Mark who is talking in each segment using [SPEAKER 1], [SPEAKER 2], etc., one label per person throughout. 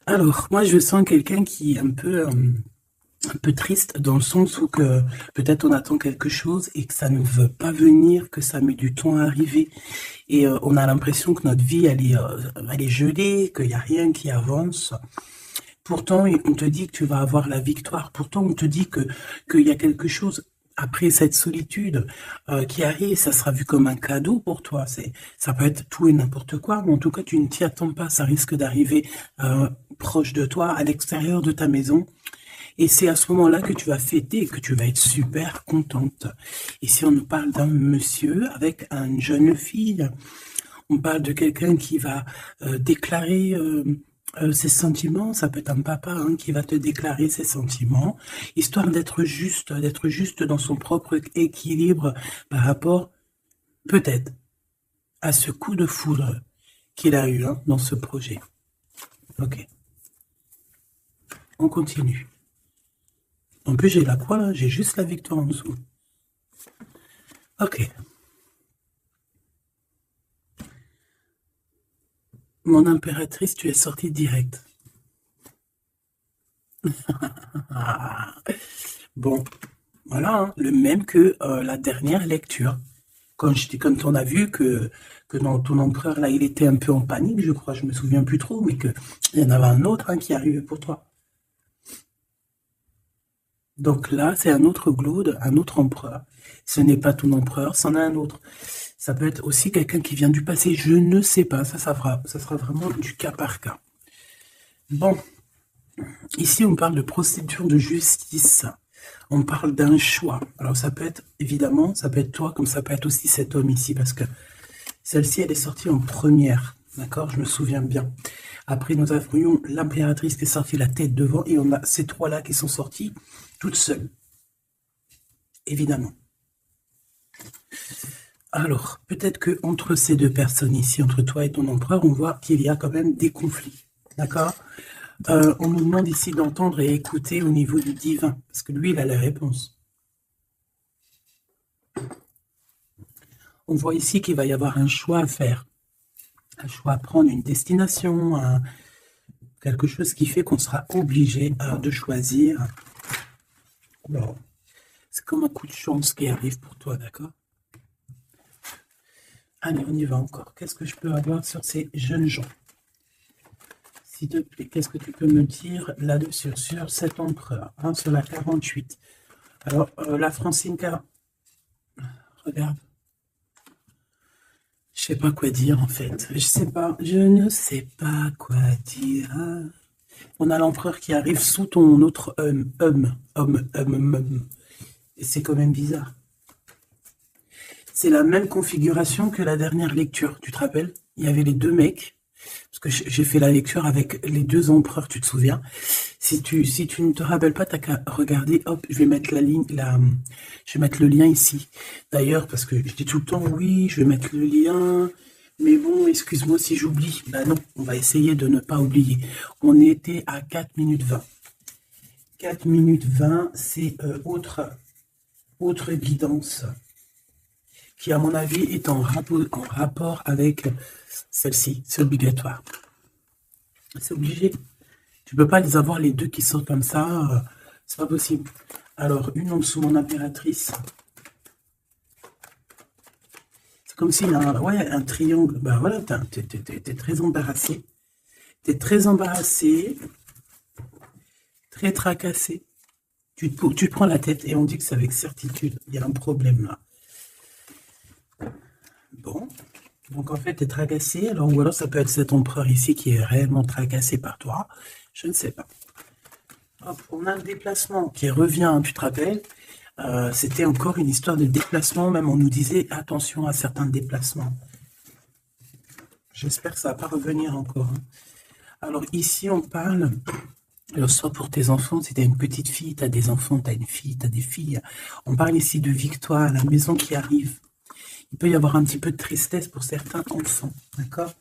[SPEAKER 1] Alors, moi, je sens quelqu'un qui est un peu triste dans le sens où que peut-être on attend quelque chose et que ça ne veut pas venir, que ça met du temps à arriver. Et on a l'impression que notre vie, elle est gelée, qu'il n'y a rien qui avance. Pourtant, on te dit que tu vas avoir la victoire. Pourtant, on te dit qu'il y a quelque chose après cette solitude qui arrive. Ça sera vu comme un cadeau pour toi. Ça peut être tout et n'importe quoi, mais en tout cas, tu ne t'y attends pas. Ça risque d'arriver proche de toi, à l'extérieur de ta maison. Et c'est à ce moment-là que tu vas fêter et que tu vas être super contente. Ici, on nous parle d'un monsieur avec une jeune fille. On parle de quelqu'un qui va déclarer ses sentiments. Ça peut être un papa hein, qui va te déclarer ses sentiments, histoire d'être juste dans son propre équilibre par rapport, peut-être, à ce coup de foudre qu'il a eu hein, dans ce projet. Ok, on continue. En plus, j'ai la croix là, j'ai juste la victoire en dessous. Ok. Mon impératrice, tu es sortie direct. Ah. Bon, voilà, hein, le même que la dernière lecture. Quand on a vu que dans ton empereur, là, il était un peu en panique, je crois, je me souviens plus trop, mais qu'il y en avait un autre hein, qui arrivait pour toi. Donc là, c'est un autre Glaude, un autre empereur. Ce n'est pas ton empereur, c'en est un autre. Ça peut être aussi quelqu'un qui vient du passé, je ne sais pas, ça sera vraiment du cas par cas. Bon, ici on parle de procédure de justice, on parle d'un choix. Alors ça peut être, évidemment, ça peut être toi, comme ça peut être aussi cet homme ici, parce que celle-ci, elle est sortie en première, d'accord? Je me souviens bien. Après, nous avions l'impératrice qui est sortie la tête devant, et on a ces trois-là qui sont sortis toutes seules, évidemment. Alors, peut-être que entre ces deux personnes ici, entre toi et ton empereur, on voit qu'il y a quand même des conflits. D'accord? On nous demande ici d'entendre et écouter au niveau du divin, parce que lui, il a la réponse. On voit ici qu'il va y avoir un choix à faire, un choix à prendre, une destination, quelque chose qui fait qu'on sera obligé de choisir. Alors, c'est comme un coup de chance qui arrive pour toi, d'accord? Allez, on y va encore. Qu'est-ce que je peux avoir sur ces jeunes gens? S'il te plaît, qu'est-ce que tu peux me dire là-dessus, sur cet empereur, hein, sur la 48? Alors, la Francinka, regarde, je sais pas quoi dire en fait. Je ne sais pas quoi dire. On a l'empereur qui arrive sous ton autre homme. Et c'est quand même bizarre. C'est la même configuration que la dernière lecture, tu te rappelles? Il y avait les deux mecs, parce que j'ai fait la lecture avec les deux empereurs, tu te souviens? Si tu ne te rappelles pas, t'as qu'à regarder, hop, je vais mettre je vais mettre le lien ici. D'ailleurs, parce que je dis tout le temps, oui, je vais mettre le lien, mais bon, excuse-moi si j'oublie. Ben non, on va essayer de ne pas oublier. On était à 4 minutes 20. 4 minutes 20, c'est autre guidance qui, à mon avis, est en rapport avec celle-ci. C'est obligatoire. C'est obligé. Tu peux pas les avoir les deux qui sortent comme ça. C'est pas possible. Alors, une en dessous, mon impératrice. C'est comme s'il y a un triangle. Ben voilà, t'es très embarrassé. T'es très embarrassé, très tracassé. Tu te prends la tête et on dit que c'est avec certitude. Il y a un problème là. Bon. Donc en fait, tu es tracassé. Alors, ou alors ça peut être cet empereur ici qui est réellement tracassé par toi. Je ne sais pas. Hop, on a un déplacement qui revient, tu te rappelles? C'était encore une histoire de déplacement. Même on nous disait attention à certains déplacements. J'espère que ça va pas revenir encore, hein. Alors ici, on parle, alors soit pour tes enfants, si tu as une petite fille, tu as des enfants, tu as une fille, tu as des filles. On parle ici de victoire, la maison qui arrive. Il peut y avoir un petit peu de tristesse pour certains enfants, d'accord?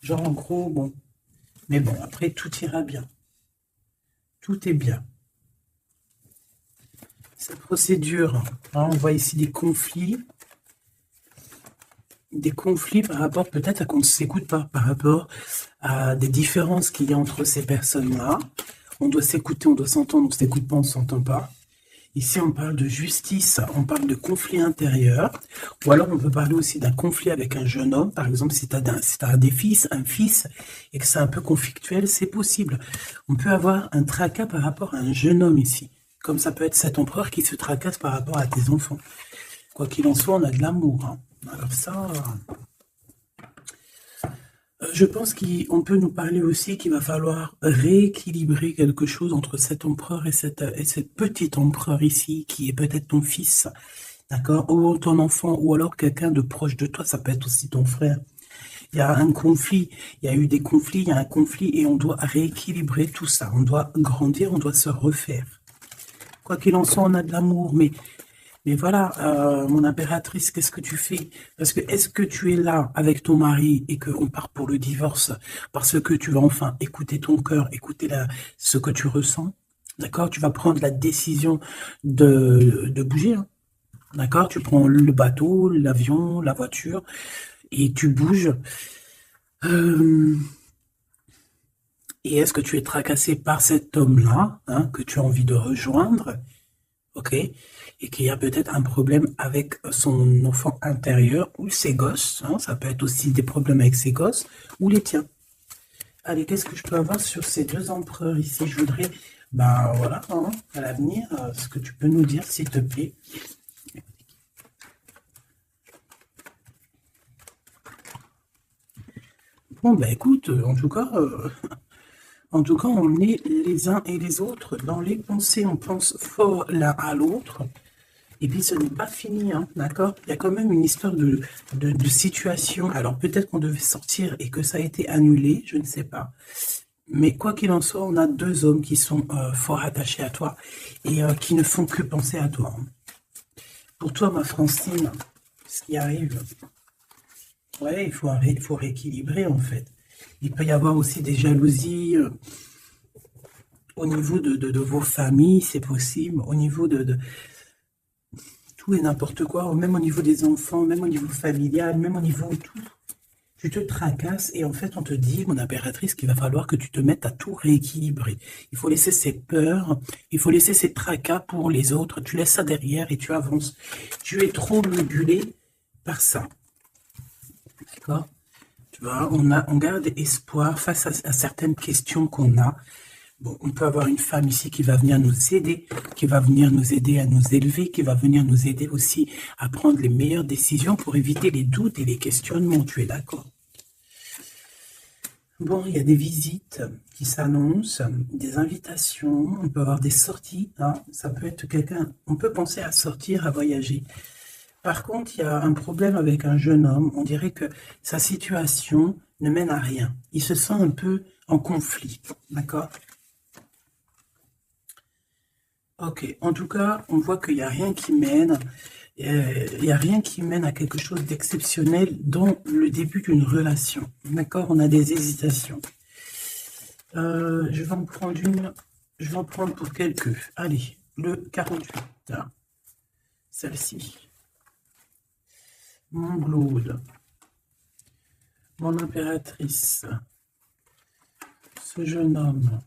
[SPEAKER 1] Genre en gros, bon. Mais bon, après, tout ira bien. Tout est bien. Cette procédure, hein, on voit ici des conflits. des conflits par rapport peut-être à qu'on ne s'écoute pas, par rapport à des différences qu'il y a entre ces personnes-là. On doit s'écouter, on doit s'entendre, on ne s'écoute pas, on ne s'entend pas. Ici, on parle de justice, on parle de conflit intérieur, ou alors on peut parler aussi d'un conflit avec un jeune homme. Par exemple, si tu as des fils, un fils, et que c'est un peu conflictuel, c'est possible. On peut avoir un tracas par rapport à un jeune homme ici, comme ça peut être cet empereur qui se tracasse par rapport à tes enfants. Quoi qu'il en soit, on a de l'amour. Hein. Alors ça... Je pense qu'on peut nous parler aussi qu'il va falloir rééquilibrer quelque chose entre cet empereur et cette petite empereur ici, qui est peut-être ton fils, d'accord, ou ton enfant, ou alors quelqu'un de proche de toi, ça peut être aussi ton frère. Il y a un conflit, il y a eu des conflits, il y a un conflit, et on doit rééquilibrer tout ça. On doit grandir, on doit se refaire. Quoi qu'il en soit, on a de l'amour, mais voilà, mon impératrice, qu'est-ce que tu fais? Parce que est-ce que tu es là avec ton mari et qu'on part pour le divorce parce que tu vas enfin écouter ton cœur, écouter ce que tu ressens? D'accord? Tu vas prendre la décision de bouger. Hein, d'accord? Tu prends le bateau, l'avion, la voiture et tu bouges. Et est-ce que tu es tracassé par cet homme-là, hein, que tu as envie de rejoindre? Ok? Et qu'il y a peut-être un problème avec son enfant intérieur ou ses gosses. Hein, ça peut être aussi des problèmes avec ses gosses ou les tiens. Allez, qu'est-ce que je peux avoir sur ces deux empereurs ici? Je voudrais, ben voilà, hein, à l'avenir, ce que tu peux nous dire, s'il te plaît. Bon, ben écoute, en tout cas, on est les uns et les autres dans les pensées. On pense fort l'un à l'autre. Et puis ce n'est pas fini, hein, d'accord? Il y a quand même une histoire de situation. Alors peut-être qu'on devait sortir et que ça a été annulé, je ne sais pas. Mais quoi qu'il en soit, on a deux hommes qui sont fort attachés à toi et qui ne font que penser à toi. Pour toi, ma Francine, ce qui arrive, ouais, il faut rééquilibrer en fait. Il peut y avoir aussi des jalousies au niveau de vos familles, c'est possible, au niveau de tout et n'importe quoi, même au niveau des enfants, même au niveau familial, même au niveau de tout. Tu te tracasses et en fait on te dit, mon impératrice, qu'il va falloir que tu te mettes à tout rééquilibrer. Il faut laisser ces peurs, il faut laisser ces tracas pour les autres, tu laisses ça derrière et tu avances. Tu es trop modulé par ça. D'accord? Tu vois, on garde espoir face à certaines questions qu'on a. Bon, on peut avoir une femme ici qui va venir nous aider, qui va venir nous aider à nous élever, qui va venir nous aider aussi à prendre les meilleures décisions pour éviter les doutes et les questionnements. Tu es d'accord? Bon, il y a des visites qui s'annoncent, des invitations, on peut avoir des sorties. Hein, ça peut être quelqu'un, on peut penser à sortir, à voyager. Par contre, il y a un problème avec un jeune homme. On dirait que sa situation ne mène à rien. Il se sent un peu en conflit. D'accord? Ok, en tout cas, on voit qu'il n'y a rien qui mène, il n'y a rien qui mène à quelque chose d'exceptionnel dans le début d'une relation. D'accord? On a des hésitations. Je vais en prendre une, je vais en prendre pour quelques. Allez, le 48. Celle-ci. Mon Glaude. Mon impératrice. Ce jeune homme.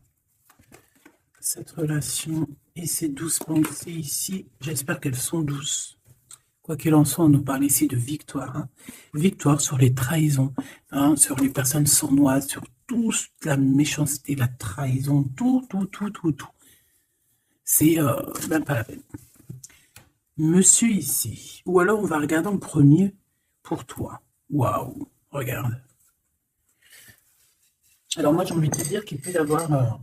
[SPEAKER 1] Cette relation et ces douces pensées ici, j'espère qu'elles sont douces. Quoi qu'il en soit, on nous parle ici de victoire. Hein. Victoire sur les trahisons, hein, sur les personnes sournoises, sur toute la méchanceté, la trahison, tout. C'est même pas la peine. Monsieur ici, ou alors on va regarder en premier pour toi. Waouh, regarde. Alors moi j'ai envie de te dire qu'il peut y avoir...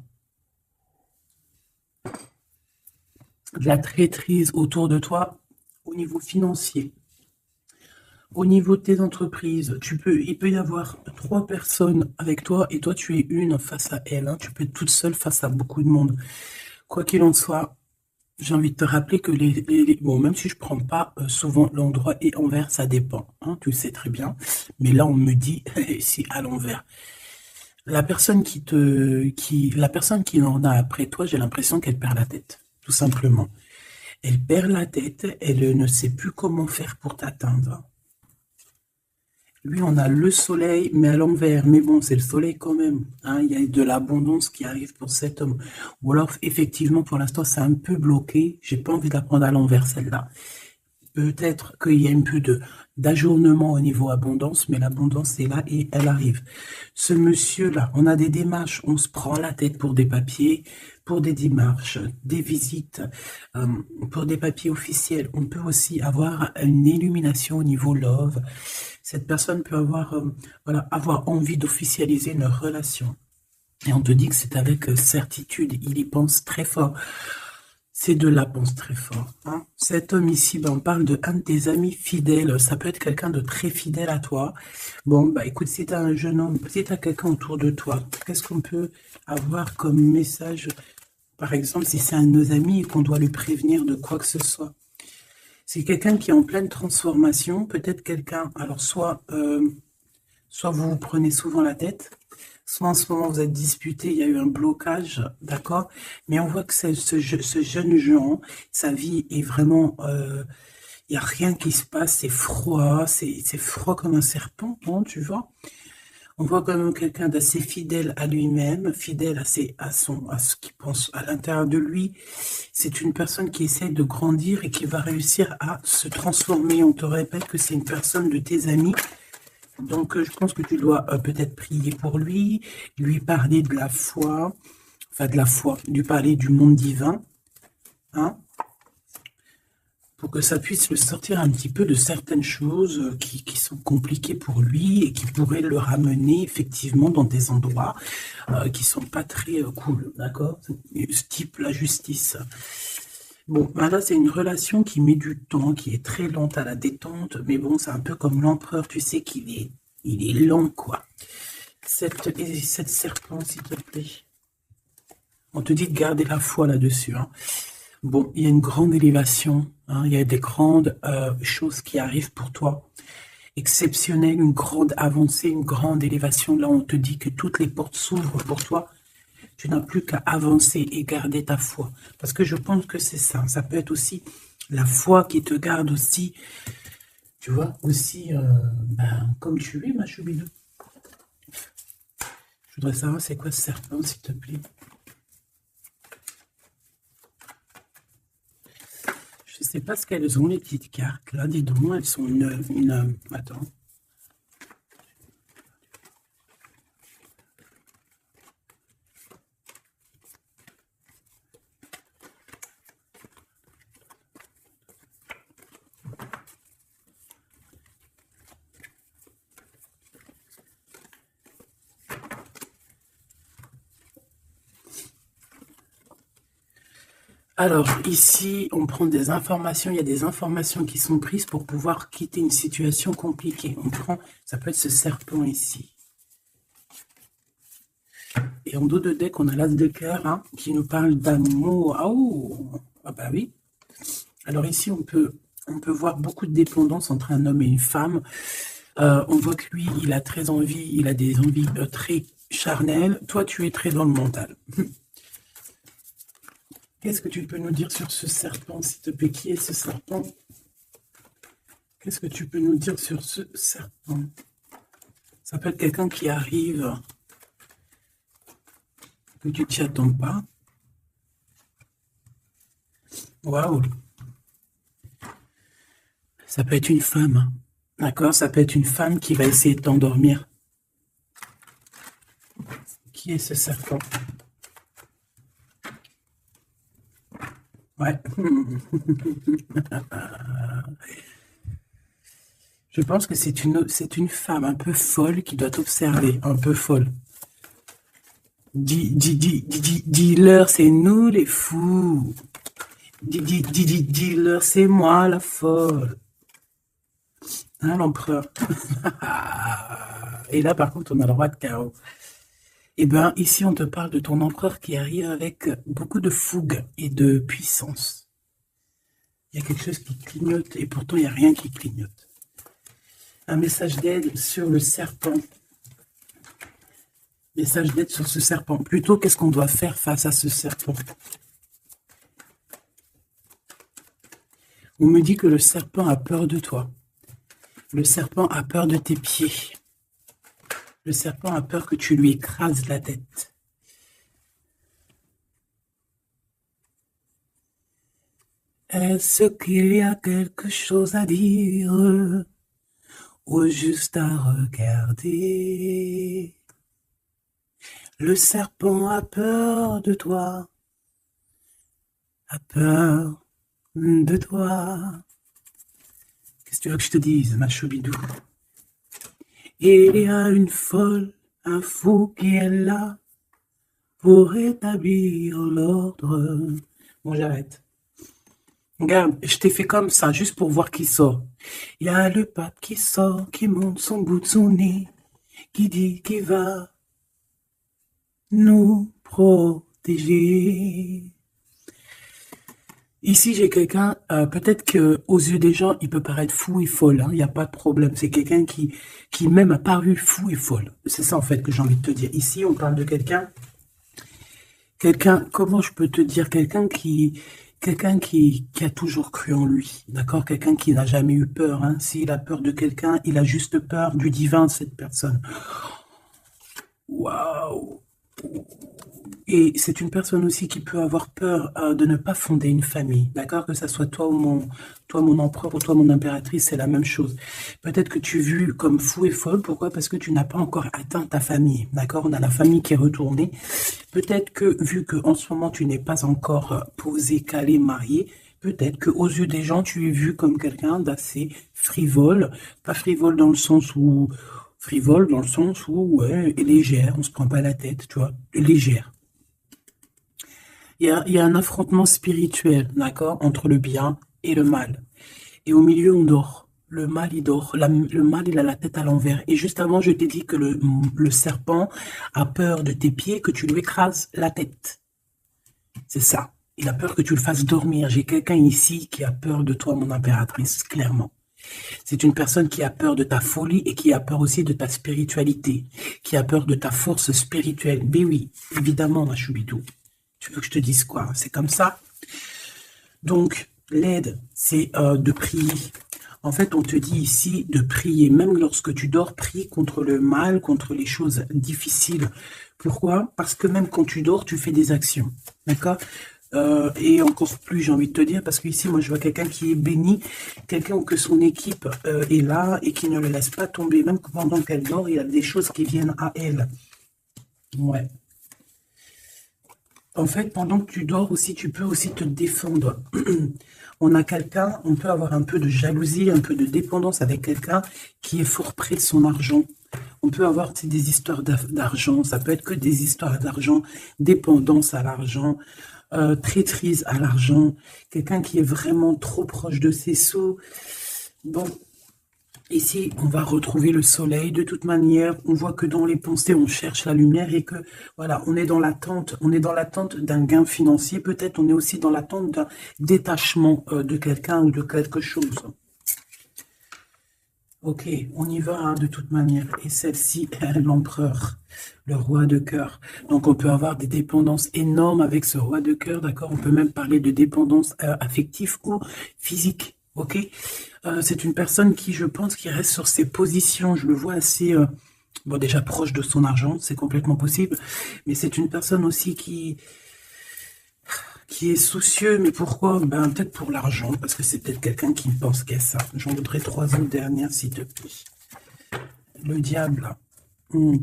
[SPEAKER 1] de la traîtrise autour de toi au niveau financier, au niveau de tes entreprises. Il peut y avoir 3 personnes avec toi et toi tu es une face à elle. Hein. Tu peux être toute seule face à beaucoup de monde. Quoi qu'il en soit, j'ai envie de te rappeler que bon, même si je prends pas souvent l'endroit et envers, ça dépend. Hein, tu le sais très bien. Mais là on me dit si à l'envers. La personne la personne qui en a après toi, j'ai l'impression qu'elle perd la tête, tout simplement. Elle perd la tête, elle ne sait plus comment faire pour t'atteindre. Lui, on a le soleil, mais à l'envers. Mais bon, c'est le soleil quand même. Hein. Il y a de l'abondance qui arrive pour cet homme. Ou alors, effectivement, pour l'instant, c'est un peu bloqué. J'ai pas envie de la prendre à l'envers, celle-là. Peut-être qu'il y a un peu d'ajournement au niveau abondance, mais l'abondance est là et elle arrive. Ce monsieur-là, on a des démarches, on se prend la tête pour des papiers, pour des démarches, des visites, euh, pour des papiers officiels. On peut aussi avoir une illumination au niveau love. Cette personne peut avoir, voilà, avoir envie d'officialiser une relation. Et on te dit que c'est avec certitude, il y pense très fort. Ces deux-là pensent très fort. Hein. Cet homme ici, ben, on parle de un de tes amis fidèles. Ça peut être quelqu'un de très fidèle à toi. Bon, bah écoute, si tu as un jeune homme, si tu as quelqu'un autour de toi, qu'est-ce qu'on peut avoir comme message? Par exemple, si c'est un de nos amis et qu'on doit lui prévenir de quoi que ce soit. C'est quelqu'un qui est en pleine transformation, peut-être quelqu'un, alors soit vous vous prenez souvent la tête, soit en ce moment vous êtes disputé, il y a eu un blocage, d'accord? Mais on voit que ce jeune Jean, sa vie est vraiment, il n'y a rien qui se passe, c'est froid comme un serpent, hein, tu vois? On voit quand même quelqu'un d'assez fidèle à lui-même, fidèle à ce qu'il pense à l'intérieur de lui. C'est une personne qui essaie de grandir et qui va réussir à se transformer. On te répète que c'est une personne de tes amis. Donc, je pense que tu dois peut-être prier pour lui parler de la foi, enfin de la foi, lui parler du monde divin, hein, pour que ça puisse le sortir un petit peu de certaines choses qui sont compliquées pour lui et qui pourraient le ramener effectivement dans des endroits qui sont pas très cool, d'accord? Ce type la justice. Bon, ben là, c'est une relation qui met du temps, qui est très lente à la détente, mais bon, c'est un peu comme l'empereur, tu sais il est lent, quoi. Cette serpent, s'il te plaît. On te dit de garder la foi là-dessus, hein. Bon, il y a une grande élévation, hein, il y a des grandes choses qui arrivent pour toi, exceptionnelles, une grande avancée, une grande élévation. Là, on te dit que toutes les portes s'ouvrent pour toi. Tu n'as plus qu'à avancer et garder ta foi. Parce que je pense que c'est ça. Ça peut être aussi la foi qui te garde aussi, tu vois, aussi ben, comme tu es, ma choubidou. Je voudrais savoir c'est quoi ce serpent, s'il te plaît. Je sais pas ce qu'elles ont, les petites cartes. Là, dis donc, elles sont attends. Alors, ici, on prend des informations. Il y a des informations qui sont prises pour pouvoir quitter une situation compliquée. On prend, ça peut être ce serpent ici. Et en dos de deck, on a l'as de cœur hein, qui nous parle d'amour. Oh, ah bah oui. Alors ici, on peut voir beaucoup de dépendance entre un homme et une femme. On voit que lui, il a très envie, il a des envies très charnelles. Toi, tu es très dans le mental. Qu'est-ce que tu peux nous dire sur ce serpent, s'il te plaît? Qui est ce serpent? Qu'est-ce que tu peux nous dire sur ce serpent? Ça peut être quelqu'un qui arrive, que tu t'y attends pas. Waouh! Ça peut être une femme, d'accord? Ça peut être une femme qui va essayer de t'endormir. Qui est ce serpent? Ouais. Je pense que c'est une femme un peu folle qui doit t'observer, un peu folle. Dis-leur, c'est nous les fous. Dis-leur, c'est moi la folle. Hein, l'empereur. Et là, par contre, on a le roi de carreau. Eh bien, ici, on te parle de ton empereur qui arrive avec beaucoup de fougue et de puissance. Il y a quelque chose qui clignote et pourtant, il n'y a rien qui clignote. Un message d'aide sur le serpent. Message d'aide sur ce serpent. Plutôt, qu'est-ce qu'on doit faire face à ce serpent? On me dit que le serpent a peur de toi. Le serpent a peur de tes pieds. Le serpent a peur que tu lui écrases la tête. Est-ce qu'il y a quelque chose à dire ou juste à regarder? Le serpent a peur de toi, a peur de toi. Qu'est-ce que tu veux que je te dise, ma choubidou? Et il y a une folle, un fou qui est là pour établir l'ordre. Bon, j'arrête. Regarde, je t'ai fait comme ça, juste pour voir qui sort. Il y a le pape qui sort, qui monte son bout de son nez, qui dit qu'il va nous protéger. Ici, j'ai quelqu'un, peut-être que aux yeux des gens, il peut paraître fou et folle, il n'y a pas de problème. C'est quelqu'un qui même a paru fou et folle. C'est ça, en fait, que j'ai envie de te dire. Ici, on parle de quelqu'un, comment je peux te dire, quelqu'un qui a toujours cru en lui, d'accord? Quelqu'un qui n'a jamais eu peur, hein. S'il a peur de quelqu'un, il a juste peur du divin, cette personne. Waouh! Et c'est une personne aussi qui peut avoir peur de ne pas fonder une famille, d'accord? Que ça soit toi, mon empereur ou toi, mon impératrice, c'est la même chose. Peut-être que tu es vu comme fou et folle, pourquoi? Parce que tu n'as pas encore atteint ta famille, d'accord? On a la famille qui est retournée. Peut-être que, vu qu'en ce moment, tu n'es pas encore posé, calé, marié, peut-être qu'aux yeux des gens, tu es vu comme quelqu'un d'assez frivole, pas frivole dans le sens où... Frivole dans le sens où, ouais, légère, on se prend pas la tête, tu vois, légère. Il y a un affrontement spirituel, d'accord, entre le bien et le mal. Et au milieu, on dort. Le mal, il dort. Le mal, il a la tête à l'envers. Et juste avant, je t'ai dit que le serpent a peur de tes pieds, que tu lui écrases la tête. C'est ça. Il a peur que tu le fasses dormir. J'ai quelqu'un ici qui a peur de toi, mon impératrice, clairement. C'est une personne qui a peur de ta folie et qui a peur aussi de ta spiritualité, qui a peur de ta force spirituelle. Mais oui, évidemment, ma choubidou. Tu veux que je te dise quoi? C'est comme ça. Donc, l'aide, c'est de prier. En fait, on te dit ici de prier. Même lorsque tu dors, prie contre le mal, contre les choses difficiles. Pourquoi? Parce que même quand tu dors, tu fais des actions. D'accord? Et encore plus, j'ai envie de te dire, parce qu'ici, moi, je vois quelqu'un qui est béni, quelqu'un que son équipe est là et qui ne le laisse pas tomber. Même pendant qu'elle dort, il y a des choses qui viennent à elle. Ouais. En fait, pendant que tu dors aussi, tu peux aussi te défendre. On a quelqu'un, on peut avoir un peu de jalousie, un peu de dépendance avec quelqu'un qui est fort près de son argent. On peut avoir des histoires d'argent, ça peut être que des histoires d'argent, dépendance à l'argent, traîtrise à l'argent, quelqu'un qui est vraiment trop proche de ses sous. Bon, ici, on va retrouver le soleil. De toute manière, on voit que dans les pensées, on cherche la lumière et que, voilà, on est dans l'attente d'un gain financier. Peut-être on est aussi dans l'attente d'un détachement de quelqu'un ou de quelque chose. Ok, on y va hein, de toute manière. Et celle-ci est l'empereur, le roi de cœur. Donc on peut avoir des dépendances énormes avec ce roi de cœur, d'accord? On peut même parler de dépendance affective ou physique, ok? C'est une personne qui, je pense, qui reste sur ses positions. Je le vois assez, bon déjà proche de son argent, c'est complètement possible. Mais c'est une personne aussi qui est soucieux, mais pourquoi? Ben, peut-être pour l'argent, parce que c'est peut-être quelqu'un qui ne pense qu'à ça. J'en voudrais 3 autres dernières, s'il te plaît. Le diable,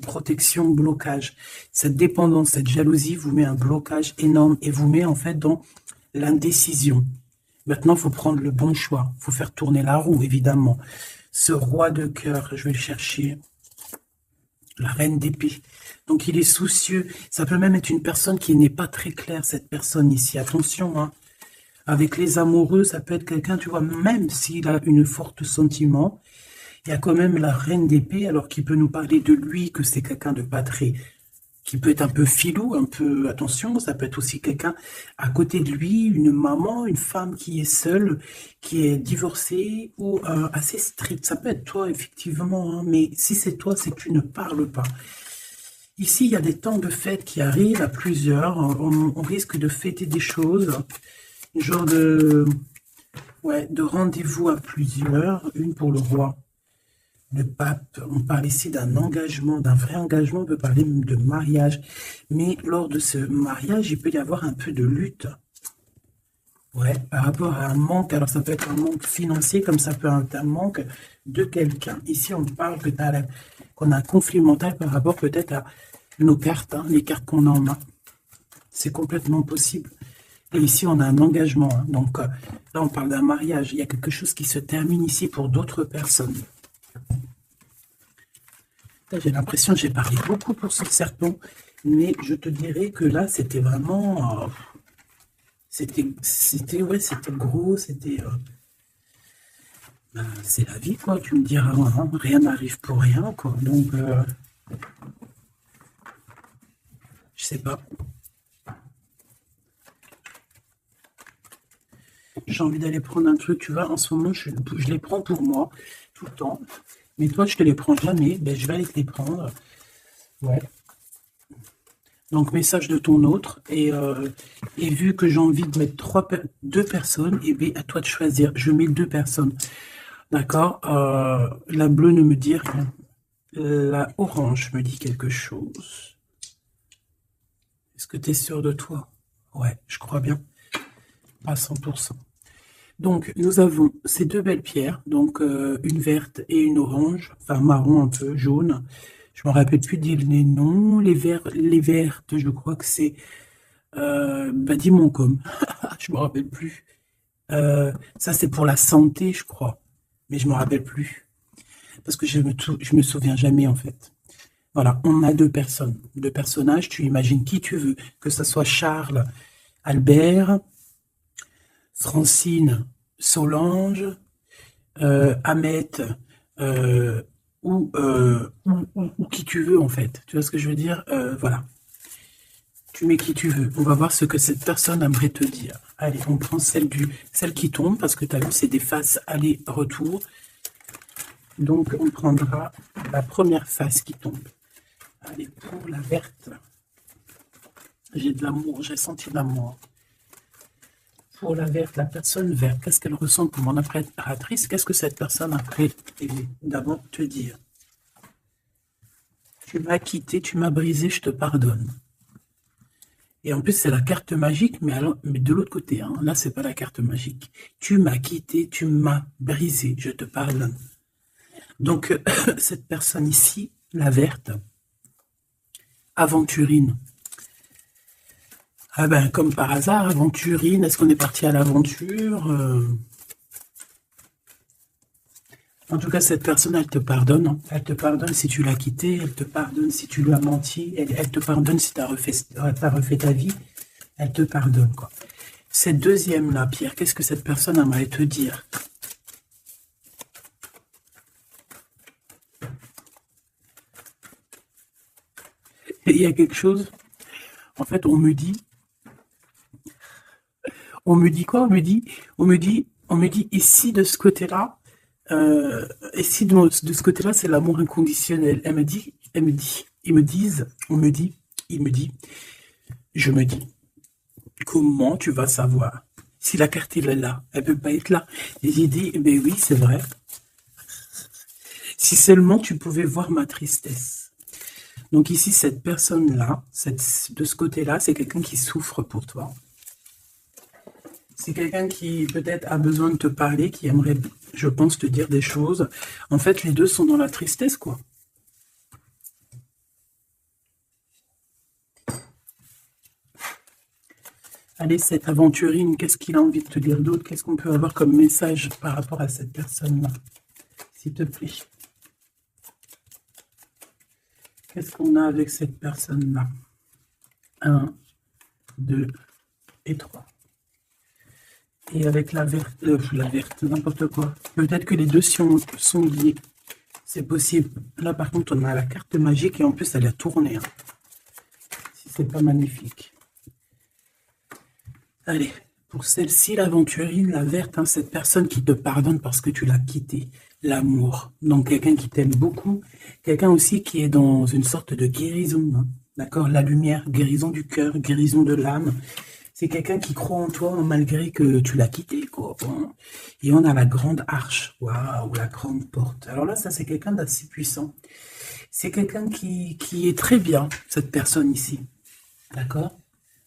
[SPEAKER 1] protection, blocage. Cette dépendance, cette jalousie vous met un blocage énorme et vous met en fait dans l'indécision. Maintenant, il faut prendre le bon choix. Il faut faire tourner la roue, évidemment. Ce roi de cœur, je vais le chercher. La reine d'épée. Donc, il est soucieux. Ça peut même être une personne qui n'est pas très claire, cette personne ici. Attention, hein. Avec les amoureux, ça peut être quelqu'un, tu vois, même s'il a une forte sentiment, il y a quand même la reine d'épée, alors qu'il peut nous parler de lui, que c'est quelqu'un de pas très... qui peut être un peu filou, un peu... Attention, ça peut être aussi quelqu'un à côté de lui, une maman, une femme qui est seule, qui est divorcée ou assez stricte. Ça peut être toi, effectivement, hein, mais si c'est toi, c'est que tu ne parles pas. Ici, il y a des temps de fête qui arrivent à plusieurs. On risque de fêter des choses, genre de rendez-vous à plusieurs, une pour le roi. Le pape, on parle ici d'un engagement, d'un vrai engagement, on peut parler même de mariage. Mais lors de ce mariage, il peut y avoir un peu de lutte. Ouais, par rapport à un manque, alors ça peut être un manque financier, comme ça peut être un manque de quelqu'un. Ici, on parle que qu'on a un conflit mental par rapport peut-être à nos cartes, hein, les cartes qu'on a en main. C'est complètement possible. Et ici, on a un engagement. Hein. Donc là, on parle d'un mariage. Il y a quelque chose qui se termine ici pour d'autres personnes. J'ai l'impression que j'ai parlé beaucoup pour ce serpent, mais je te dirais que là, c'était vraiment... ouais, c'était gros, c'était... ben, c'est la vie, quoi. Tu me diras, hein, rien n'arrive pour rien, quoi. Donc, je sais pas. J'ai envie d'aller prendre un truc, tu vois. En ce moment, je les prends pour moi, tout le temps. Mais toi, je te les prends jamais. Ben, je vais aller te les prendre. Ouais. Donc, message de ton autre. Et vu que j'ai envie de mettre deux personnes, et bien, à toi de choisir. Je mets deux personnes. D'accord. La bleue ne me dit rien. La orange me dit quelque chose. Est-ce que tu es sûr de toi? Ouais, je crois bien. À 100%. Donc, nous avons ces deux belles pierres, donc une verte et une orange, enfin marron un peu, jaune. Je me rappelle plus dire les noms. Les vertes, je crois que c'est Badimoncom. Je me rappelle plus. Ça, c'est pour la santé, je crois. Mais je me rappelle plus. Parce que je me souviens jamais, en fait. Voilà, on a deux personnes, deux personnages. Tu imagines qui tu veux, que ce soit Charles, Albert, Francine, Solange, Ahmet, ou qui tu veux, en fait. Tu vois ce que je veux dire? Voilà. Tu mets qui tu veux. On va voir ce que cette personne aimerait te dire. Allez, on prend celle qui tombe, parce que tu as vu, c'est des faces aller-retour. Donc, on prendra la première face qui tombe. Allez, pour la verte. J'ai de l'amour, j'ai senti de l'amour. Pour la verte, la personne verte, qu'est-ce qu'elle ressent pour mon impératrice? Qu'est-ce que cette personne après d'abord te dire? Tu m'as quitté, tu m'as brisé, je te pardonne. Et en plus, c'est la carte magique, mais de l'autre côté. Hein. Là, c'est pas la carte magique. Tu m'as quitté, tu m'as brisé, je te pardonne. Donc, cette personne ici, la verte, aventurine. Ah ben, comme par hasard, aventurine, est-ce qu'on est parti à l'aventure? En tout cas, cette personne, elle te pardonne. Hein. Elle te pardonne si tu l'as quitté, elle te pardonne si tu lui as menti, elle te pardonne si tu as refait ta vie, elle te pardonne. Quoi. Cette deuxième-là, Pierre, qu'est-ce que cette personne aimerait te dire? Et il y a quelque chose, en fait, on me dit quoi? On me dit, ici de ce côté-là, et si de ce côté-là, c'est l'amour inconditionnel. Il me dit, je me dis, comment tu vas savoir si la carte elle est là? Elle peut pas être là. Et j'ai dit, eh ben oui, c'est vrai. Si seulement tu pouvais voir ma tristesse. Donc ici, cette personne-là, de ce côté-là, c'est quelqu'un qui souffre pour toi. C'est quelqu'un qui peut-être a besoin de te parler, qui aimerait, je pense, te dire des choses. En fait, les deux sont dans la tristesse, quoi. Allez, cette aventurine, qu'est-ce qu'il a envie de te dire d'autre? Qu'est-ce qu'on peut avoir comme message par rapport à cette personne-là? S'il te plaît. Qu'est-ce qu'on a avec cette personne-là? 1, 2 et 3. Et avec la verte, n'importe quoi. Peut-être que les deux sont liés. C'est possible. Là, par contre, on a la carte magique et en plus, elle a tourné. Hein. Si c'est pas magnifique. Allez, pour celle-ci, l'aventurine, la verte, hein, cette personne qui te pardonne parce que tu l'as quitté. L'amour. Donc, quelqu'un qui t'aime beaucoup. Quelqu'un aussi qui est dans une sorte de guérison. Hein. D'accord? La lumière, guérison du cœur, guérison de l'âme. C'est quelqu'un qui croit en toi malgré que tu l'as quitté, quoi. Bon. Et on a la grande arche. Waouh, la grande porte. Alors là, ça, c'est quelqu'un d'assez puissant. C'est quelqu'un qui est très bien, cette personne ici. D'accord?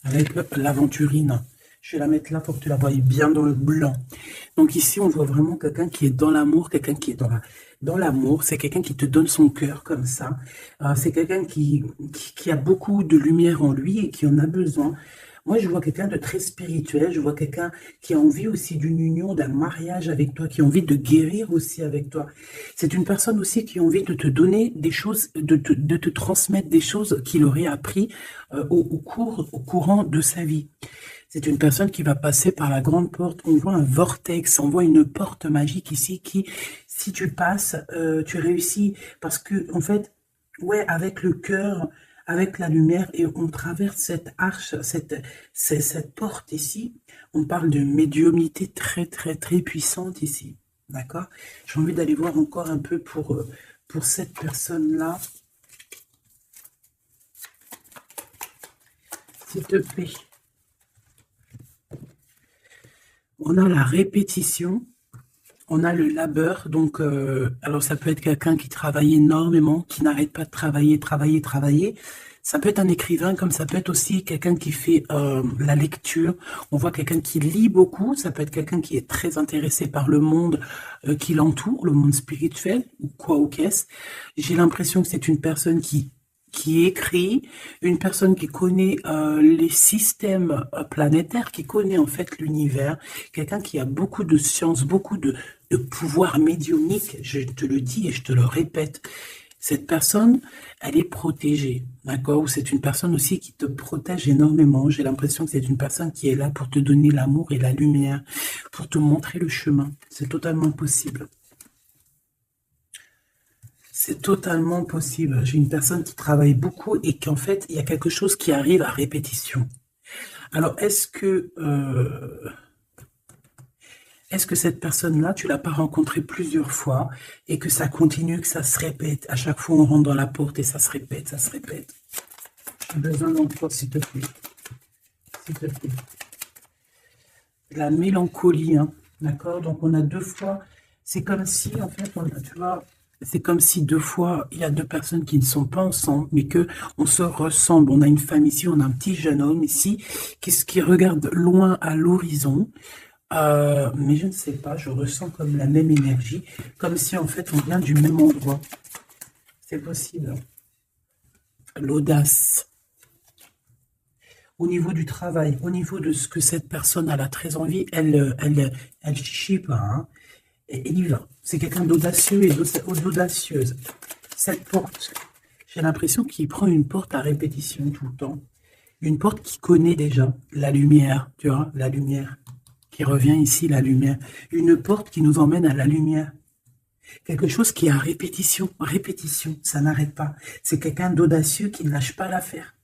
[SPEAKER 1] Avec l'aventurine. Je vais la mettre là pour que tu la voies bien dans le blanc. Donc ici, on voit vraiment quelqu'un qui est dans l'amour, quelqu'un qui est dans l'amour. C'est quelqu'un qui te donne son cœur comme ça. C'est quelqu'un qui a beaucoup de lumière en lui et qui en a besoin. Moi, je vois quelqu'un de très spirituel. Je vois quelqu'un qui a envie aussi d'une union, d'un mariage avec toi, qui a envie de guérir aussi avec toi. C'est une personne aussi qui a envie de te donner des choses, de te transmettre des choses qu'il aurait appris au courant de sa vie. C'est une personne qui va passer par la grande porte. On voit un vortex, on voit une porte magique ici qui, si tu passes, tu réussis. Parce que, en fait, ouais, avec le cœur, avec la lumière, et on traverse cette arche, cette porte ici. On parle de médiumnité très, très, très puissante ici. D'accord? J'ai envie d'aller voir encore un peu pour cette personne-là. S'il te plaît. On a la répétition, on a le labeur, donc alors ça peut être quelqu'un qui travaille énormément, qui n'arrête pas de travailler. Ça peut être un écrivain, comme ça peut être aussi quelqu'un qui fait la lecture. On voit quelqu'un qui lit beaucoup, ça peut être quelqu'un qui est très intéressé par le monde qui l'entoure, le monde spirituel, ou quoi ou qu'est-ce. J'ai l'impression que c'est une personne qui écrit, une personne qui connaît les systèmes planétaires, qui connaît en fait l'univers, quelqu'un qui a beaucoup de science, beaucoup de pouvoir médiumnique, je te le dis et je te le répète. Cette personne, elle est protégée, d'accord? Ou c'est une personne aussi qui te protège énormément. J'ai l'impression que c'est une personne qui est là pour te donner l'amour et la lumière, pour te montrer le chemin. C'est totalement possible. C'est totalement possible. J'ai une personne qui travaille beaucoup et qu'en fait, il y a quelque chose qui arrive à répétition. Alors, est-ce que cette personne-là, tu l'as pas rencontrée plusieurs fois et que ça continue, que ça se répète? À chaque fois, on rentre dans la porte et ça se répète, ça se répète. J'ai besoin d'encore, s'il te plaît. S'il te plaît. La mélancolie, hein. D'accord? Donc, on a deux fois. C'est comme si, en fait, tu vois, c'est comme si deux fois, il y a deux personnes qui ne sont pas ensemble, mais que on se ressemble. On a une femme ici, on a un petit jeune homme ici, qui regarde loin à l'horizon. Mais je ne sais pas, je ressens comme la même énergie, comme si en fait on vient du même endroit. C'est possible. L'audace. Au niveau du travail, au niveau de ce que cette personne a très envie, elle chie pas, hein. Et il y va. C'est quelqu'un d'audacieux et d'audacieuse. Cette porte, j'ai l'impression qu'il prend une porte à répétition tout le temps. Une porte qu'il connaît déjà. La lumière, tu vois, la lumière. Qui revient ici, la lumière. Une porte qui nous emmène à la lumière. Quelque chose qui est à répétition, ça n'arrête pas. C'est quelqu'un d'audacieux qui ne lâche pas l'affaire.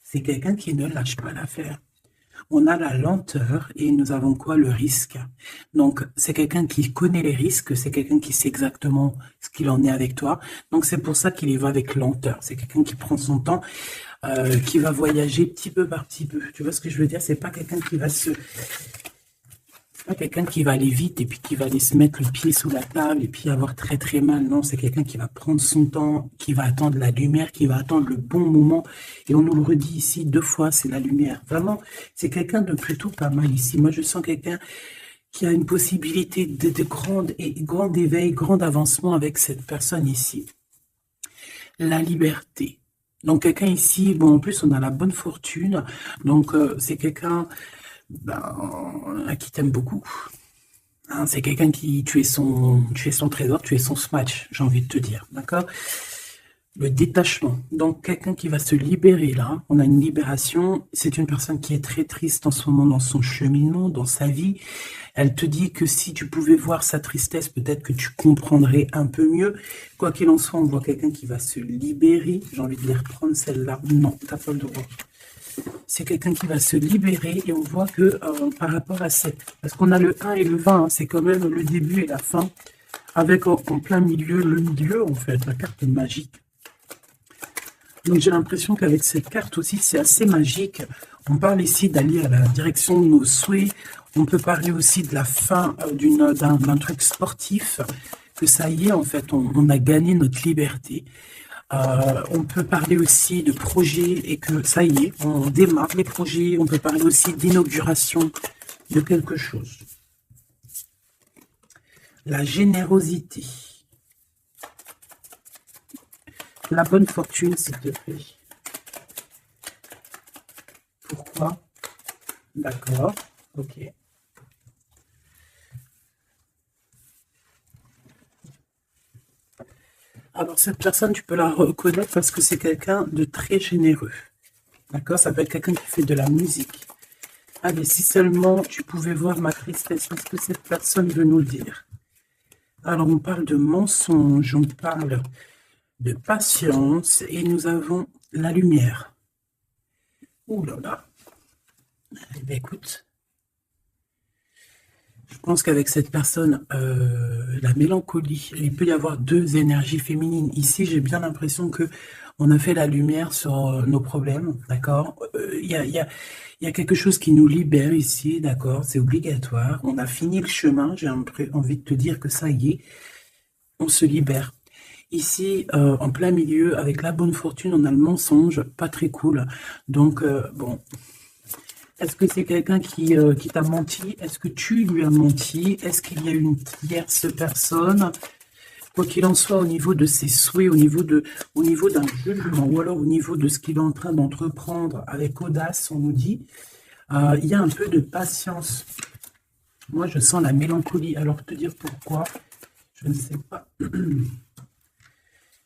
[SPEAKER 1] C'est quelqu'un qui ne lâche pas l'affaire. On a la lenteur et nous avons quoi? Le risque. Donc, c'est quelqu'un qui connaît les risques, c'est quelqu'un qui sait exactement ce qu'il en est avec toi. Donc, c'est pour ça qu'il y va avec lenteur. C'est quelqu'un qui prend son temps, qui va voyager petit peu par petit peu. Tu vois ce que je veux dire? C'est pas quelqu'un qui va pas quelqu'un qui va aller vite et puis qui va aller se mettre le pied sous la table et puis avoir très très mal. Non, c'est quelqu'un qui va prendre son temps, qui va attendre la lumière, qui va attendre le bon moment. Et on nous le redit ici deux fois, c'est la lumière. Vraiment, c'est quelqu'un de plutôt pas mal ici. Moi, je sens quelqu'un qui a une possibilité de grand éveil, grand avancement avec cette personne ici. La liberté. Donc, quelqu'un ici, bon, en plus, on a la bonne fortune. Donc, c'est quelqu'un qui t'aime beaucoup. Hein, c'est quelqu'un qui, tu es son trésor, tu es son smash, j'ai envie de te dire, d'accord? Le détachement, donc quelqu'un qui va se libérer là, on a une libération, c'est une personne qui est très triste en ce moment dans son cheminement, dans sa vie. Elle te dit que si tu pouvais voir sa tristesse, peut-être que tu comprendrais un peu mieux. Quoi qu'il en soit, on voit quelqu'un qui va se libérer. J'ai envie de les reprendre celle-là. Non, t'as pas le droit. C'est quelqu'un qui va se libérer et on voit que par rapport à cette... Parce qu'on a le 1 et le 20, hein, c'est quand même le début et la fin, avec en plein milieu, le milieu en fait, la carte magique. Donc j'ai l'impression qu'avec cette carte aussi, c'est assez magique. On parle ici d'aller à la direction de nos souhaits. On peut parler aussi de la fin d'un truc sportif, que ça y est, en fait, on a gagné notre liberté. On peut parler aussi de projets et que ça y est, on démarre les projets. On peut parler aussi d'inauguration de quelque chose. La générosité. La bonne fortune, s'il te plaît. Pourquoi? D'accord, ok. Alors, cette personne, tu peux la reconnaître parce que c'est quelqu'un de très généreux. D'accord? Ça peut être quelqu'un qui fait de la musique. Allez, si seulement tu pouvais voir ma tristesse, parce que cette personne veut nous le dire. Alors, on parle de mensonge, on parle de patience, et nous avons la lumière. Ouh là là. Eh bien, écoute, je pense qu'avec cette personne, la mélancolie, il peut y avoir deux énergies féminines. Ici, j'ai bien l'impression que on a fait la lumière sur nos problèmes, d'accord? Il y a quelque chose qui nous libère ici, d'accord? C'est obligatoire. On a fini le chemin. J'ai envie de te dire que ça y est, on se libère. Ici, en plein milieu, avec la bonne fortune, on a le mensonge, pas très cool. Donc, bon, est-ce que c'est quelqu'un qui t'a menti? Est-ce que tu lui as menti? Est-ce qu'il y a une tierce personne? Quoi qu'il en soit, au niveau de ses souhaits, au niveau d'un jugement, ou alors au niveau de ce qu'il est en train d'entreprendre avec audace, on nous dit, il y a un peu de patience. Moi, je sens la mélancolie. Alors, te dire pourquoi, je ne sais pas.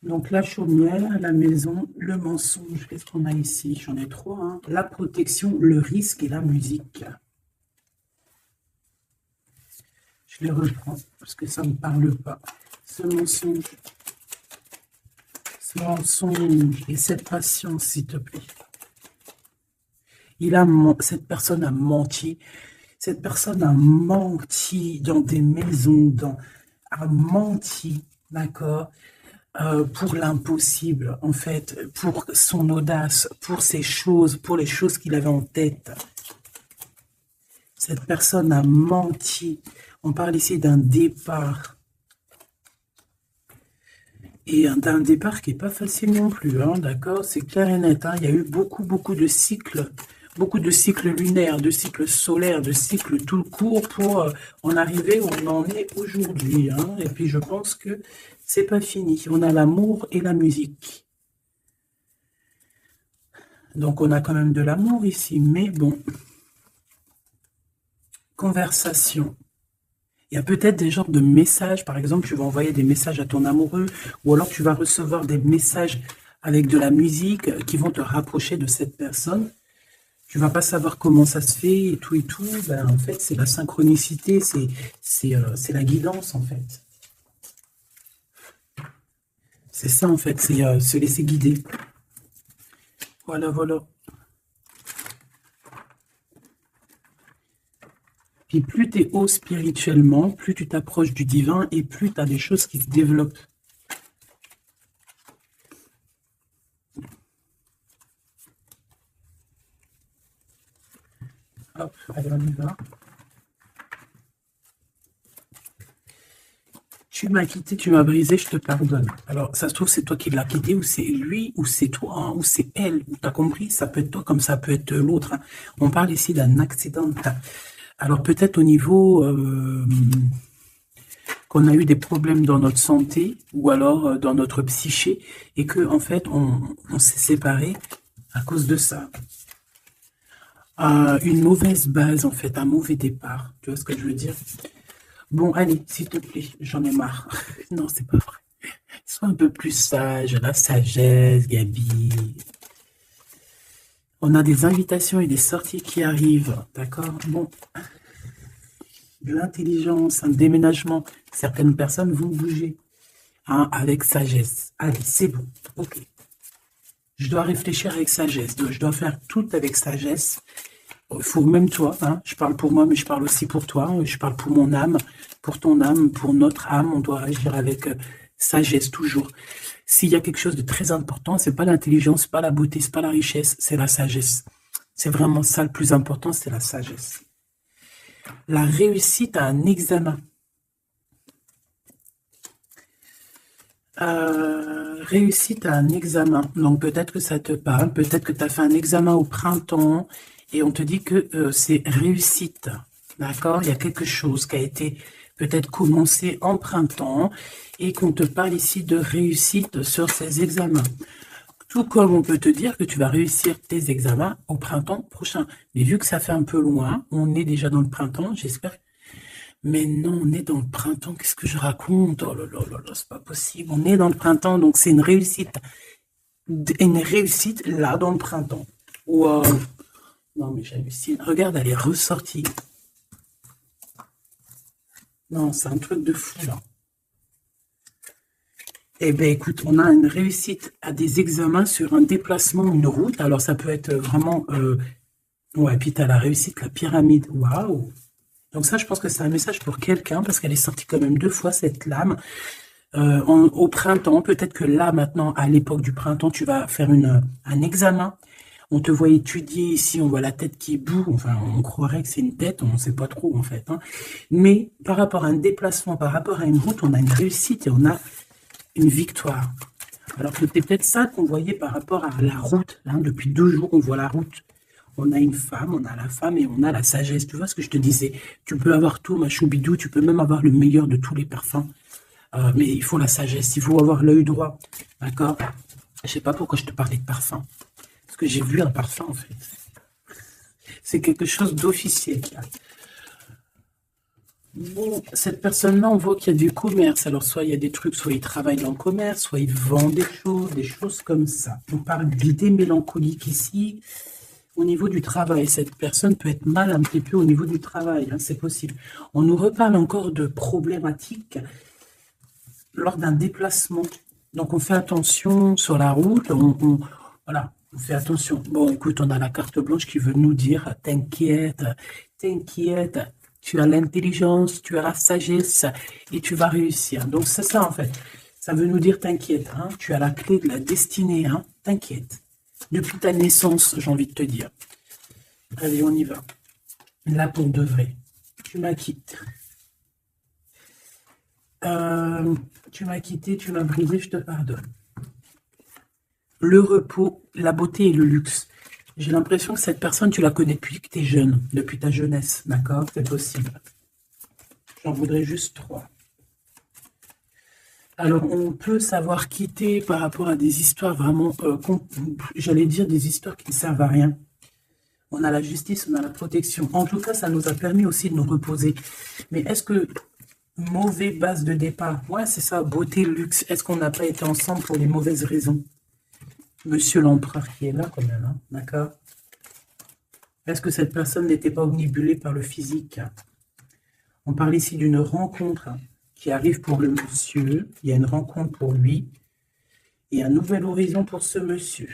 [SPEAKER 1] Donc, la chaumière, la maison, le mensonge. Qu'est-ce qu'on a ici? J'en ai trois. Hein. La protection, le risque et la musique. Je les reprends parce que ça ne me parle pas. Ce mensonge et cette patience, s'il te plaît. Cette personne a menti. Cette personne a menti dans des maisons, a menti, d'accord, pour l'impossible, en fait, pour son audace, pour ses choses, pour les choses qu'il avait en tête. Cette personne a menti. On parle ici d'un départ. Et d'un départ qui n'est pas facile non plus, hein, d'accord? C'est clair et net. Hein, il y a eu beaucoup de cycles lunaires, de cycles solaires, de cycles tout court pour en arriver où on en est aujourd'hui. Hein, et puis je pense que c'est pas fini. On a l'amour et la musique. Donc on a quand même de l'amour ici, mais bon. Conversation. Il y a peut-être des genres de messages, par exemple, tu vas envoyer des messages à ton amoureux, ou alors tu vas recevoir des messages avec de la musique qui vont te rapprocher de cette personne. Tu vas pas savoir comment ça se fait et tout. Ben, en fait, c'est la synchronicité, c'est la guidance, en fait. C'est ça, en fait, c'est se laisser guider. Voilà. Puis plus tu es haut spirituellement, plus tu t'approches du divin et plus tu as des choses qui se développent. Hop, allez, on y va. Tu m'as quitté, tu m'as brisé, je te pardonne. Alors, ça se trouve, c'est toi qui l'as quitté, ou c'est lui, ou c'est toi, hein, ou c'est elle. Tu as compris? Ça peut être toi comme ça peut être l'autre. Hein. On parle ici d'un accident. Alors, peut-être au niveau qu'on a eu des problèmes dans notre santé, ou alors dans notre psyché, et que en fait, on s'est séparés à cause de ça. Une mauvaise base, en fait, un mauvais départ. Tu vois ce que je veux dire? Bon, allez, s'il te plaît, j'en ai marre. Non, c'est pas vrai. Sois un peu plus sage, la sagesse, Gabi. On a des invitations et des sorties qui arrivent, d'accord? Bon, de l'intelligence, un déménagement. Certaines personnes vont bouger hein, avec sagesse. Allez, c'est bon, ok. Je dois réfléchir avec sagesse. Je dois faire tout avec sagesse. Il faut même toi, hein, je parle pour moi, mais je parle aussi pour toi. Je parle pour mon âme, pour ton âme, pour notre âme. On doit agir avec sagesse toujours. s'il y a quelque chose de très important, c'est pas l'intelligence, pas la beauté, c'est pas la richesse, c'est la sagesse. C'est vraiment ça le plus important, c'est la sagesse. La réussite à un examen. Réussite à un examen. Donc peut-être que ça te parle, peut-être que tu as fait un examen au printemps et on te dit que c'est réussite. D'accord? Il y a quelque chose qui a été peut-être commencé en printemps et qu'on te parle ici de réussite sur ces examens. Tout comme on peut te dire que tu vas réussir tes examens au printemps prochain. Mais vu que ça fait un peu loin, on est déjà dans le printemps, j'espère. Mais non, on est dans le printemps, qu'est-ce que je raconte? Oh là là là là, c'est pas possible. On est dans le printemps, donc c'est une réussite. Une réussite là dans le printemps. Wow. Non mais j'hallucine. Regarde, elle est ressortie. Non, c'est un truc de fou là. Eh bien, écoute, on a une réussite à des examens sur un déplacement, une route. Alors, ça peut être vraiment... Ouais, puis tu as la réussite, la pyramide. Waouh! Donc ça, je pense que c'est un message pour quelqu'un, parce qu'elle est sortie quand même 2 fois, cette lame. Au printemps, peut-être que là, maintenant, à l'époque du printemps, tu vas faire un examen. On te voit étudier ici, on voit la tête qui bouge. Enfin, on croirait que c'est une tête, on ne sait pas trop, en fait. Hein. Mais par rapport à un déplacement, par rapport à une route, on a une réussite et on a une victoire. Alors que c'est peut-être ça qu'on voyait par rapport à la route. Hein. Depuis 2 jours, on voit la route. On a une femme, on a la femme et on a la sagesse. Tu vois ce que je te disais? Tu peux avoir tout, ma choubidou, tu peux même avoir le meilleur de tous les parfums. Mais il faut la sagesse, il faut avoir l'œil droit. D'accord? Je sais pas pourquoi je te parlais de parfum. Parce que j'ai vu un parfum, en fait. C'est quelque chose d'officiel. Bon, cette personne-là, on voit qu'il y a du commerce. Alors, soit il y a des trucs, soit il travaille dans le commerce, soit il vend des choses comme ça. On parle d'idées mélancoliques ici. Au niveau du travail, cette personne peut être mal un petit peu au niveau du travail, hein, c'est possible. On nous reparle encore de problématiques lors d'un déplacement. Donc, on fait attention sur la route, voilà, on fait attention. Bon, écoute, on a la carte blanche qui veut nous dire, t'inquiète, t'inquiète, tu as l'intelligence, tu as la sagesse et tu vas réussir. Donc, c'est ça, en fait. Ça veut nous dire, t'inquiète, hein, tu as la clé de la destinée, hein, t'inquiète. Depuis ta naissance, j'ai envie de te dire. Allez, on y va. Là, pour de vrai. Tu m'as quitté. Tu m'as quitté, tu m'as brisé, je te pardonne. Le repos, la beauté et le luxe. J'ai l'impression que cette personne, tu la connais depuis que tu es jeune, depuis ta jeunesse, d'accord? C'est possible. J'en voudrais juste 3. Alors, on peut savoir quitter par rapport à des histoires vraiment, j'allais dire des histoires qui ne servent à rien. On a la justice, on a la protection. En tout cas, ça nous a permis aussi de nous reposer. Mais est-ce que, mauvaise base de départ, ouais, c'est ça, beauté, luxe, est-ce qu'on n'a pas été ensemble pour les mauvaises raisons? Monsieur l'empereur qui est là quand même, hein, d'accord? Est-ce que cette personne n'était pas omnibulée par le physique? On parle ici d'une rencontre qui arrive pour le monsieur. Il y a une rencontre pour lui et un nouvel horizon pour ce monsieur.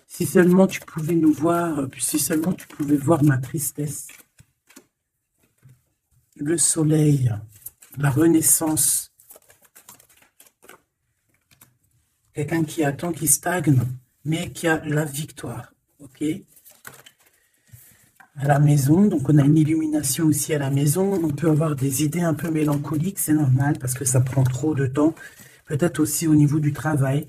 [SPEAKER 1] Si seulement tu pouvais nous voir, si seulement tu pouvais voir ma tristesse. Le soleil, la renaissance. Quelqu'un qui attend, qui stagne, mais qui a la victoire. Ok? À la maison, donc on a une illumination aussi à la maison. On peut avoir des idées un peu mélancoliques, c'est normal parce que ça prend trop de temps. Peut-être aussi au niveau du travail.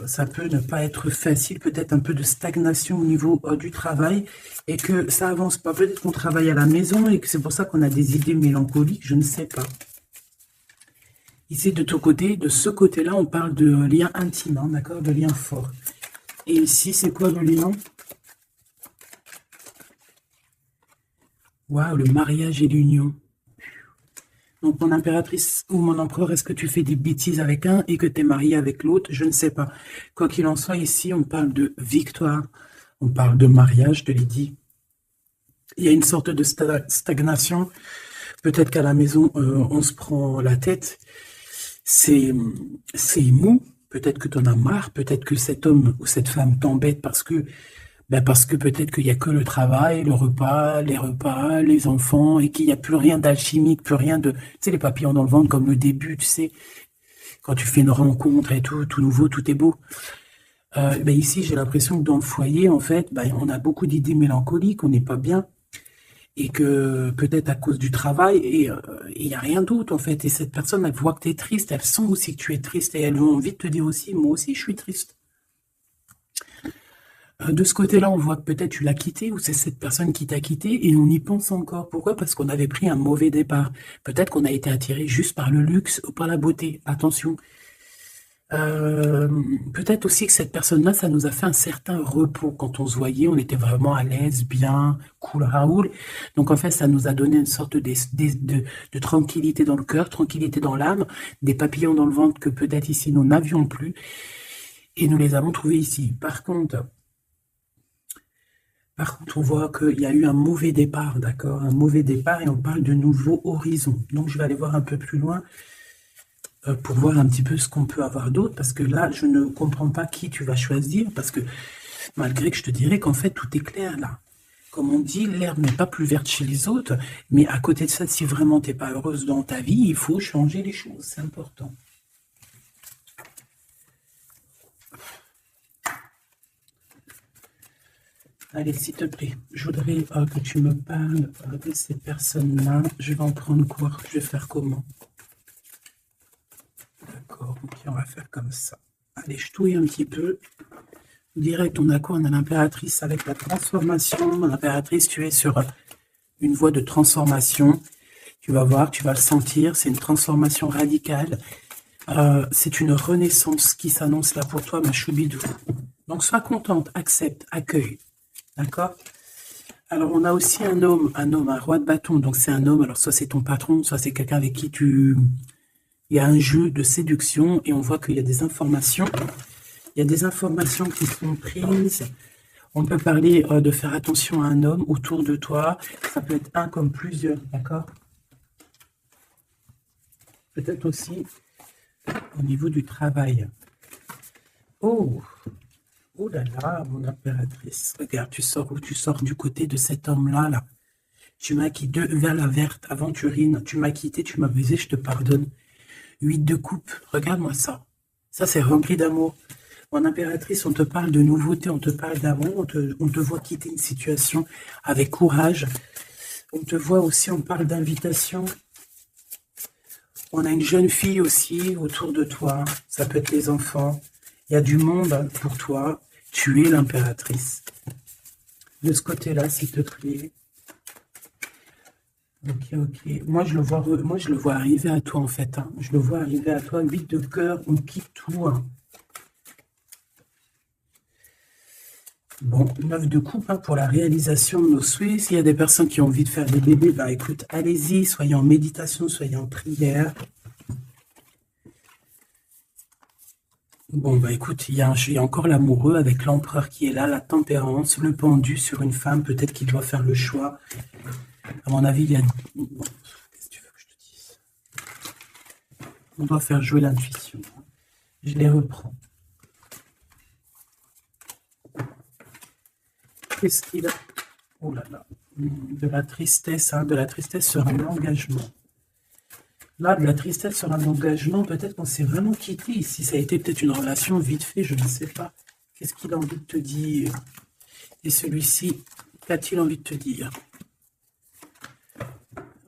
[SPEAKER 1] Ça peut ne pas être facile, peut-être un peu de stagnation au niveau du travail et que ça avance pas. Peut-être qu'on travaille à la maison et que c'est pour ça qu'on a des idées mélancoliques, je ne sais pas. Ici, de ton côté, de ce côté-là, on parle de lien intime, hein, d'accord, de lien fort. Et ici, c'est quoi le lien? Waouh, le mariage et l'union. Donc, mon impératrice ou mon empereur, est-ce que tu fais des bêtises avec un et que tu es marié avec l'autre? Je ne sais pas. Quoi qu'il en soit, ici, on parle de victoire. On parle de mariage, je te l'ai dit. Il y a une sorte de stagnation. Peut-être qu'à la maison, on se prend la tête. C'est mou. Peut-être que tu en as marre. Peut-être que cet homme ou cette femme t'embête parce que peut-être qu'il n'y a que le travail, le repas, les enfants, et qu'il n'y a plus rien d'alchimique, plus rien de... Tu sais, les papillons dans le ventre, comme le début, tu sais. Quand tu fais une rencontre et tout nouveau, tout est beau. Ben ici, j'ai l'impression que dans le foyer, en fait, ben, on a beaucoup d'idées mélancoliques, on n'est pas bien, et que peut-être à cause du travail, et il n'y a rien d'autre, en fait. Et cette personne, elle voit que tu es triste, elle sent aussi que tu es triste, et elle a envie de te dire aussi, moi aussi, je suis triste. De ce côté-là, on voit que peut-être tu l'as quitté, ou c'est cette personne qui t'a quitté, et on y pense encore. Pourquoi? Parce qu'on avait pris un mauvais départ. Peut-être qu'on a été attiré juste par le luxe ou par la beauté. Attention. Euh, Peut-être aussi que cette personne-là, ça nous a fait un certain repos. Quand on se voyait, on était vraiment à l'aise, bien, cool, Raoul. Donc en fait, ça nous a donné une sorte de tranquillité dans le cœur, tranquillité dans l'âme, des papillons dans le ventre que peut-être ici nous n'avions plus, et nous les avons trouvés ici. Par contre, on voit qu'il y a eu un mauvais départ, d'accord? Un mauvais départ, et on parle de nouveaux horizons. Donc je vais aller voir un peu plus loin pour voir un petit peu ce qu'on peut avoir d'autre, parce que là, je ne comprends pas qui tu vas choisir, parce que malgré que je te dirais qu'en fait, tout est clair là. Comme on dit, l'herbe n'est pas plus verte chez les autres, mais à côté de ça, si vraiment tu n'es pas heureuse dans ta vie, il faut changer les choses, c'est important. Allez, s'il te plaît, je voudrais que tu me parles de ces personnes-là. Je vais en prendre quoi? Je vais faire comment? D'accord, ok, on va faire comme ça. Allez, je touille un petit peu. Direct, on a quoi? On a l'impératrice avec la transformation. L'impératrice, tu es sur une voie de transformation. Tu vas voir, tu vas le sentir. C'est une transformation radicale. C'est une renaissance qui s'annonce là pour toi, ma choubidou. Donc, sois contente, accepte, accueille. D'accord? Alors, on a aussi un homme, un roi de bâton. Donc, c'est un homme. Alors, soit c'est ton patron, soit c'est quelqu'un avec qui il y a un jeu de séduction, et on voit qu'il y a des informations. Il y a des informations qui sont prises. On peut parler de faire attention à un homme autour de toi. Ça peut être un comme plusieurs, d'accord? Peut-être aussi au niveau du travail. Oh, oh là là, mon impératrice. Regarde, tu sors où? Tu sors du côté de cet homme-là, là. Tu m'as quitté vers la verte, aventurine. Tu m'as quitté, tu m'as baisé, je te pardonne. 8 de coupe, regarde-moi ça. Ça, c'est rempli d'amour. Mon impératrice, on te parle de nouveauté, on te parle d'amour, on te voit quitter une situation avec courage. On te voit aussi, on parle d'invitation. On a une jeune fille aussi autour de toi. Ça peut être les enfants. Il y a du monde pour toi. Tu es l'impératrice. De ce côté-là, s'il te plaît. Ok. Moi, je le vois arriver à toi, en fait. Hein. Je le vois arriver à toi. 8 de cœur, on quitte tout. Hein. Bon, 9 de coupe hein, pour la réalisation de nos souhaits. S'il y a des personnes qui ont envie de faire des bébés, bah écoute, allez-y, soyez en méditation, soyez en prière. Bon, bah écoute, il y a encore l'amoureux avec l'empereur qui est là, la tempérance, le pendu sur une femme, peut-être qu'il doit faire le choix. À mon avis, il y a... Bon, qu'est-ce que tu veux que je te dise? On doit faire jouer l'intuition. Je les reprends. Qu'est-ce qu'il a? Oh là là. De la tristesse, hein, de la tristesse sur un engagement. Là, de la tristesse sur un engagement, peut-être qu'on s'est vraiment quitté ici. Ça a été peut-être une relation vite fait, je ne sais pas. Qu'est-ce qu'il a envie de te dire? Et celui-ci, qu'a-t-il envie de te dire?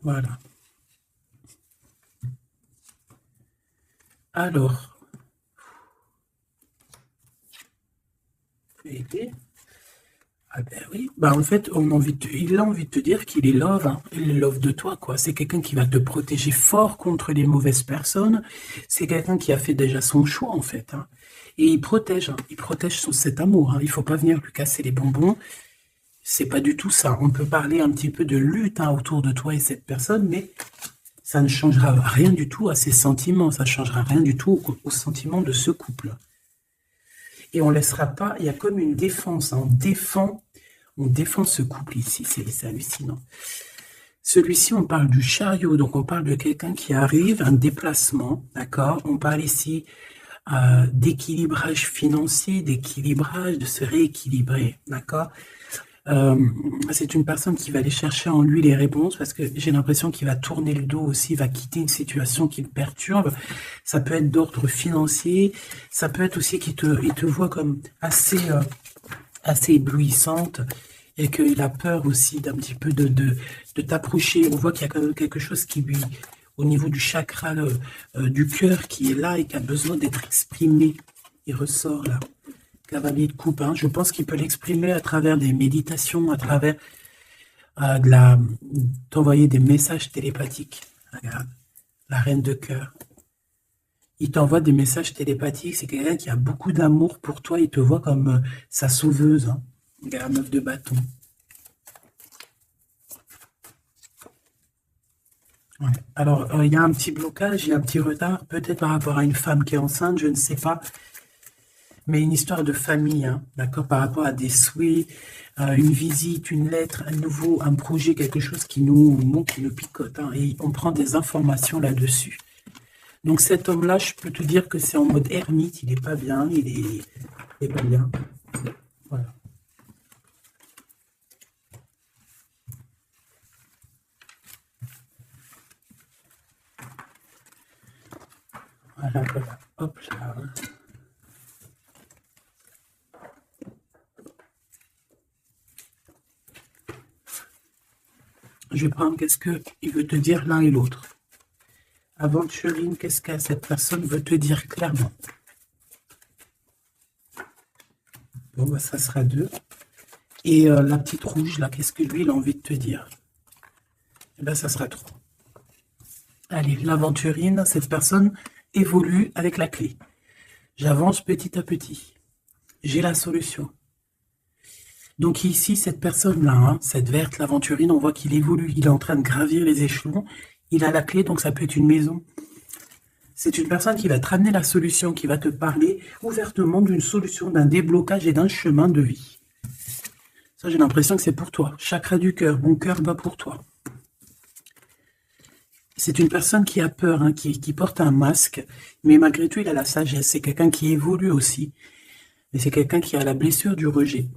[SPEAKER 1] Voilà. Alors, aider. Ah ben oui, bah en fait, il a envie de te dire qu'il est love, hein. Il est love de toi, quoi. C'est quelqu'un qui va te protéger fort contre les mauvaises personnes. C'est quelqu'un qui a fait déjà son choix, en fait. Hein. Et il protège cet amour. Hein. Il faut pas venir lui casser les bonbons. C'est pas du tout ça. On peut parler un petit peu de lutte hein, autour de toi et cette personne, mais ça ne changera rien du tout à ses sentiments. Ça ne changera rien du tout aux sentiments de ce couple. Et on ne laissera pas, il y a comme une défense, hein. On défend ce couple ici, c'est hallucinant. Celui-ci, on parle du chariot, donc on parle de quelqu'un qui arrive, un déplacement, d'accord? On parle ici d'équilibrage financier, d'équilibrage, de se rééquilibrer, d'accord? Euh, c'est une personne qui va aller chercher en lui les réponses parce que j'ai l'impression qu'il va tourner le dos aussi, va quitter une situation qui le perturbe. Ça peut être d'ordre financier, ça peut être aussi il te voit comme assez éblouissante et qu'il a peur aussi d'un petit peu de t'approcher. On voit qu'il y a quand même quelque chose qui lui, au niveau du chakra du cœur, qui est là et qui a besoin d'être exprimé. Il ressort là. Cavalier de coupe, hein. Je pense qu'il peut l'exprimer à travers des méditations, à travers d'envoyer des messages télépathiques. Regarde, la reine de cœur. Il t'envoie des messages télépathiques. C'est quelqu'un qui a beaucoup d'amour pour toi. Il te voit comme sa sauveuse. Hein. Regarde, 9 de bâton. Ouais. Alors, il y a un petit blocage, il y a un petit retard, peut-être par rapport à une femme qui est enceinte, je ne sais pas. Mais une histoire de famille, hein, d'accord, par rapport à des souhaits, une visite, une lettre, un nouveau, un projet, quelque chose qui nous picote, hein, et on prend des informations là-dessus. Donc cet homme-là, je peux te dire que c'est en mode ermite, il n'est pas bien, il est pas bien. Voilà. Voilà, voilà. Hop là. Je vais prendre qu'est-ce qu'il veut te dire l'un et l'autre. Aventurine, qu'est-ce que cette personne veut te dire clairement? Bon, bah, ça sera 2. Et la petite rouge, là, qu'est-ce que lui, il a envie de te dire? Eh bien, ça sera 3. Allez, l'aventurine, cette personne évolue avec la clé. J'avance petit à petit. J'ai la solution. Donc ici, cette personne-là, hein, cette verte, l'aventurine, on voit qu'il évolue. Il est en train de gravir les échelons. Il a la clé, donc ça peut être une maison. C'est une personne qui va te ramener la solution, qui va te parler ouvertement d'une solution, d'un déblocage et d'un chemin de vie. Ça, j'ai l'impression que c'est pour toi. Chakra du cœur, mon cœur bat pour toi. C'est une personne qui a peur, hein, qui porte un masque, mais malgré tout, il a la sagesse. C'est quelqu'un qui évolue aussi. Mais c'est quelqu'un qui a la blessure du rejet.